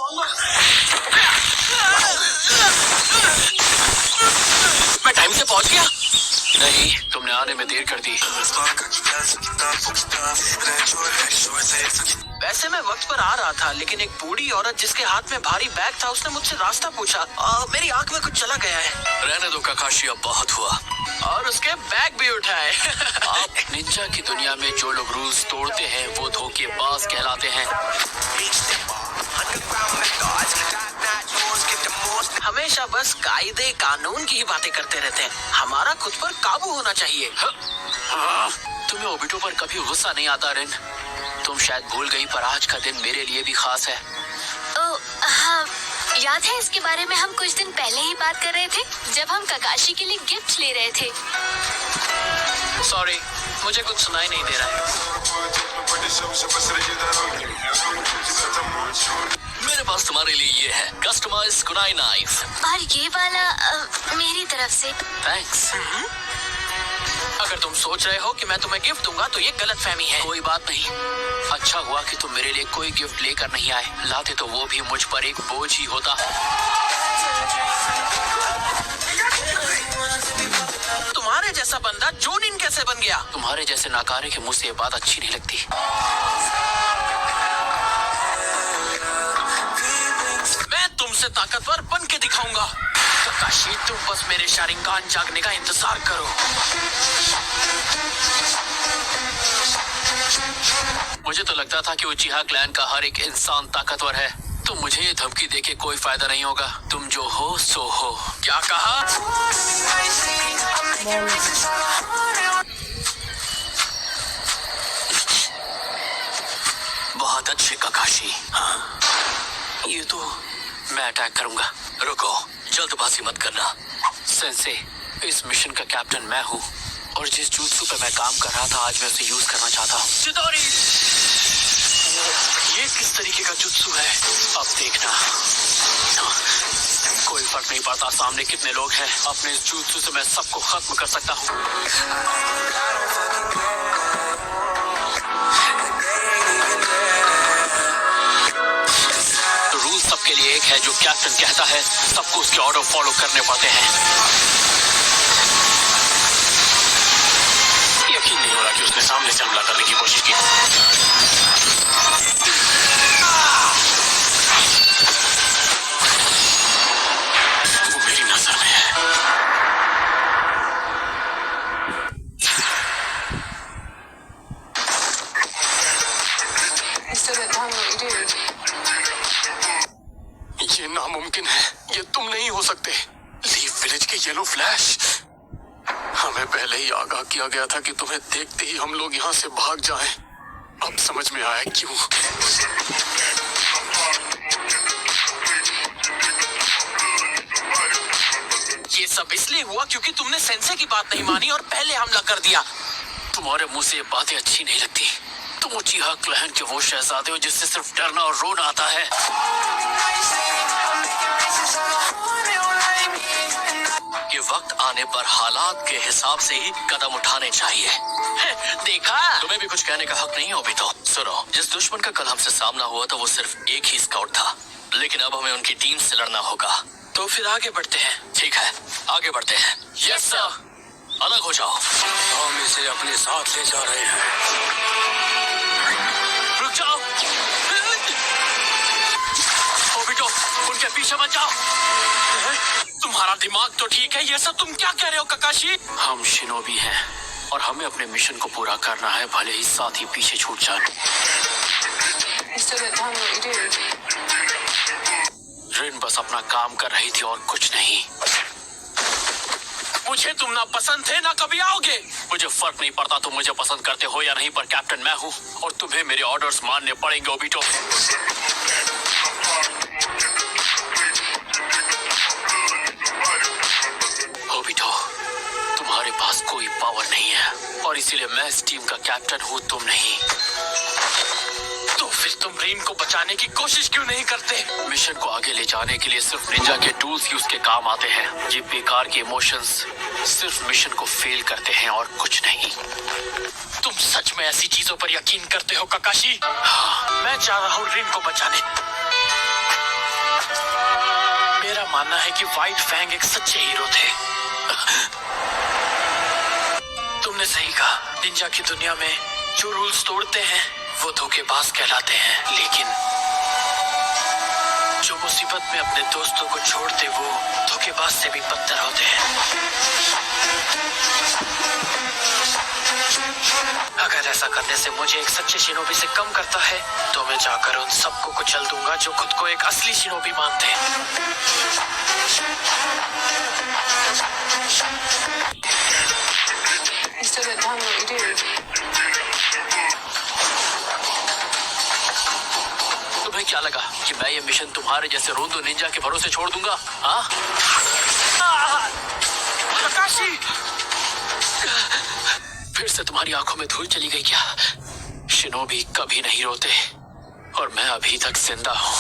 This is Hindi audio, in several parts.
मैं टाइम से पहुंच गया? नहीं, तुमने आने में देर कर दी। वैसे मैं वक्त पर आ रहा था, लेकिन एक बूढ़ी औरत जिसके हाथ में भारी बैग था, उसने मुझसे रास्ता पूछा। मेरी आंख में कुछ चला गया है। रहने दो काकाशी, अब बहुत हुआ। और उसके बैग भी उठाए। आप निंजा की दुनिया में जो लोग रूल्स तोड़ते हैं वो धोखेबाज कहलाते हैं। हमेशा बस कायदे कानून की ही बातें करते रहते हैं। हमारा खुद पर काबू होना चाहिए। तुम्हें ओबिटो पर कभी गुस्सा नहीं आता रिन? तुम शायद भूल गई, पर आज का दिन मेरे लिए भी खास है। हाँ, याद है इसके बारे में हम कुछ दिन पहले ही बात कर रहे थे, जब हम काकाशी के लिए गिफ्ट ले रहे थे। सॉरी, मुझे कुछ सुनाई नहीं दे रहा है। मेरे पास तुम्हारे लिए ये है, कस्टमाइज्ड कुनाई नाइफ। और ये वाला मेरी तरफ से। थैंक्स। अगर तुम सोच रहे हो कि मैं तुम्हें गिफ्ट दूंगा तो ये गलतफहमी है। कोई बात नहीं, अच्छा हुआ कि तुम मेरे लिए कोई गिफ्ट लेकर नहीं आए। लाते तो वो भी मुझ पर एक बोझ ही होता। तुम्हारे जैसा बंदा जोनिन कैसे बन गया? तुम्हारे जैसे नाकारे के मुंह से ये बात अच्छी नहीं लगती। मैं तुमसे ताकतवर बन के दिखाऊंगा। काकाशी, तुम बस मेरे शारिंगान जागने का इंतजार करो। मुझे तो लगता था कि उचिहा क्लैन का हर एक इंसान ताकतवर है। तो मुझे ये धमकी देके कोई फायदा नहीं होगा। तुम जो हो सो हो। क्या कहा? बहुत अच्छे काकाशी। हाँ, ये तो मैं अटैक करूंगा। रुको, जल्दबाजी मत करना। सेंसे, इस मिशन का कैप्टन मैं हूँ, और जिस जुत्सु पे मैं काम कर रहा था आज मैं उसे यूज करना चाहता हूँ। चिदोरी! ये किस तरीके का जुत्सु है? अब देखना। कोई फर्क नहीं पड़ता सामने कितने लोग हैं। अपने इस जुत्सु से मैं सबको खत्म कर सकता हूँ। रूल सबके लिए एक है। जो कैप्टन कहता है सबको उसके ऑर्डर फॉलो करने पड़ते हैं। यकीन नहीं हो रहा कि उसने सामने से हमला करने की कोशिश की। वो मेरी नजर में है। ये नामुमकिन है। ये तुम नहीं हो सकते। लीफ विलेज के येलो फ्लैश। हमें पहले ही आगाह किया गया था कि तुम्हें देखते ही हम लोग यहाँ से भाग जाएं। अब समझ में आया क्यों। ये सब इसलिए हुआ क्योंकि तुमने सेंसे की बात नहीं मानी और पहले हमला कर दिया। तुम्हारे मुंह से ये बातें अच्छी नहीं लगती। तुम उचिहा क्लैन के वो शहजादे हो जिससे सिर्फ डरना और रोना आता है। ये वक्त आने पर हालात के हिसाब से ही कदम उठाने चाहिए। देखा? तुम्हें भी कुछ कहने का हक नहीं हो भी तो। सुनो, जिस दुश्मन का कल हमसे सामना हुआ था वो सिर्फ एक ही स्काउट था, लेकिन अब हमें उनकी टीम से लड़ना होगा। तो फिर आगे बढ़ते हैं। ठीक है, आगे बढ़ते हैं। Yes sir. अलग हो जाओ। हम इसे अपने साथ ले जा रहे हैं। रुक जाओ। ओबिटो, उनके पीछे मत जाओ। तुम्हारा दिमाग तो ठीक है। ये सब तुम क्या कह रहे हो काकाशी? हम शिनोबी हैं और हमें अपने मिशन को पूरा करना है, भले ही साथ ही पीछे छूट जाए। रिन बस अपना काम कर रही थी और कुछ नहीं। मुझे तुम ना पसंद थे ना कभी आओगे। मुझे फर्क नहीं पड़ता तुम मुझे पसंद करते हो या नहीं, पर कैप्टन मैं हूँ और तुम्हें मेरे ऑर्डर्स मानने पड़ेंगे ओबिटो। ओबिटो, तुम्हारे पास कोई पावर नहीं है और इसीलिए मैं इस टीम का कैप्टन हूँ, तुम नहीं। तो फिर तुम रिन को बचाने की कोशिश क्यों नहीं करते? मिशन को आगे ले जाने के लिए सिर्फ निंजा के टूल्स ही उसके काम आते हैं। ये बेकार के इमोशंस सिर्फ मिशन को फेल करते हैं और कुछ नहीं। तुम सच में ऐसी चीजों पर यकीन करते हो काकाशी? हाँ, मैं जा रहा हूँ रिन को बचाने। मानना है कि व्हाइट फैंग एक सच्चे हीरो थे। तुमने सही कहा, निंजा की दुनिया में जो रूल्स तोड़ते हैं वो धोखेबाज कहलाते हैं, लेकिन जो मुसीबत में अपने दोस्तों को छोड़ते वो धोखेबाज से भी बदतर होते हैं। अगर ऐसा करने से मुझे एक सच्चे शिनोबी से कम करता है तो मैं जाकर उन सबको कुचल दूंगा जो खुद को एक असली शिनोबी मानते हैं। तुम्हें क्या लगा कि मैं ये मिशन तुम्हारे जैसे रोंदो निंजा के भरोसे छोड़ दूंगा? हाँ? काकाशी! फिर से तुम्हारी आंखों में धूल चली गई क्या? शिनोबी कभी नहीं रोते और मैं अभी तक जिंदा हूँ।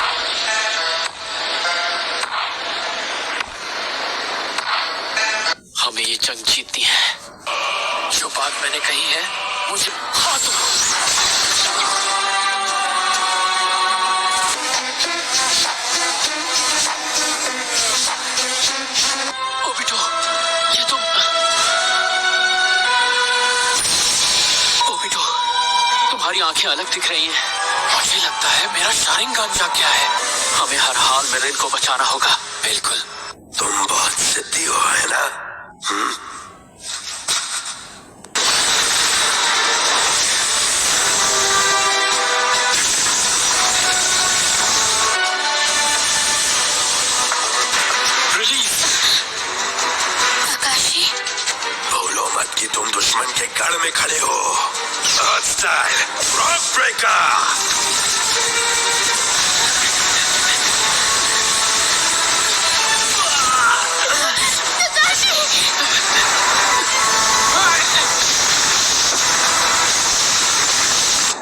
हमें ये जंग जीतनी है। जो बात मैंने कही है मुझे हाथ ओबिटो, ये तुम... ओबिटो, तुम्हारी आंखें अलग दिख रही हैं। मुझे लगता है मेरा शारिंगान जाग गया है। हमें हर हाल में रिन को बचाना होगा। बिल्कुल। तुम बहुत जिद्दी हो, है ना? काकाशी, भूलो मत कि तुम दुश्मन के गढ़ में खड़े हो। Style rock breaker.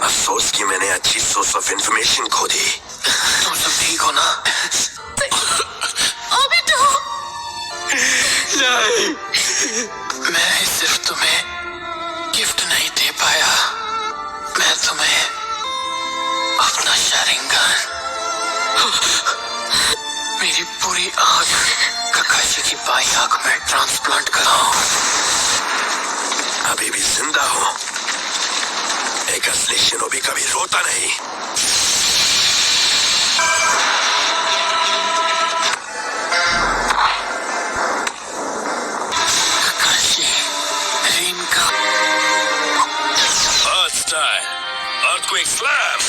अफसोस कि मैंने अच्छी सोर्स ऑफ इंफॉर्मेशन खो दी। तुम सब ठीक हो ना? ओबिटो! नहीं, मैं सिर्फ तुम्हें गिफ्ट नहीं दे पाया, मैं तुम्हें अपना शारिंगान, मेरी पूरी आंख काकाशी की बाई आंख में ट्रांसप्लांट कराऊं। अभी भी जिंदा हो। एक असली शिनोबी कभी रोता नहीं। काकाशी, रिन का स्टाइल अर्थक्वेक स्लैम।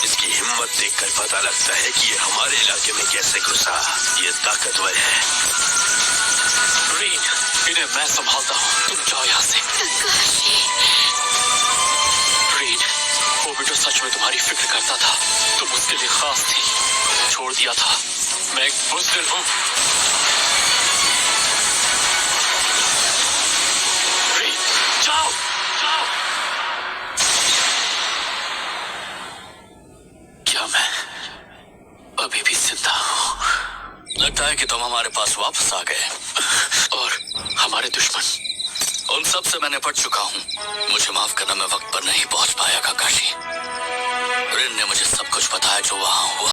इसकी हिम्मत देखकर पता लगता है कि ये हमारे इलाके में कैसे घुसा। ये ताकतवर है। रिन, इन्हें मैं संभालता हूँ, तुम जाओ यहाँ से। काकाशी, रिन, ओबिटो सच में तुम्हारी फिक्र करता था। तुम उसके लिए खास थी। छोड़ दिया था। मैं एक बुज़दिल हूँ। रिन, जाओ, जाओ। क्या मैं अभी भी जिंदा हूँ? लगता है कि तुम हमारे पास वापस आ गए। और हमारे दुश्मन, उन सब से मैं निपट चुका हूँ। मुझे माफ करना, मैं वक्त पर नहीं पहुंच पाया काकाशी। रिन ने मुझे सब कुछ बताया जो वहां हुआ।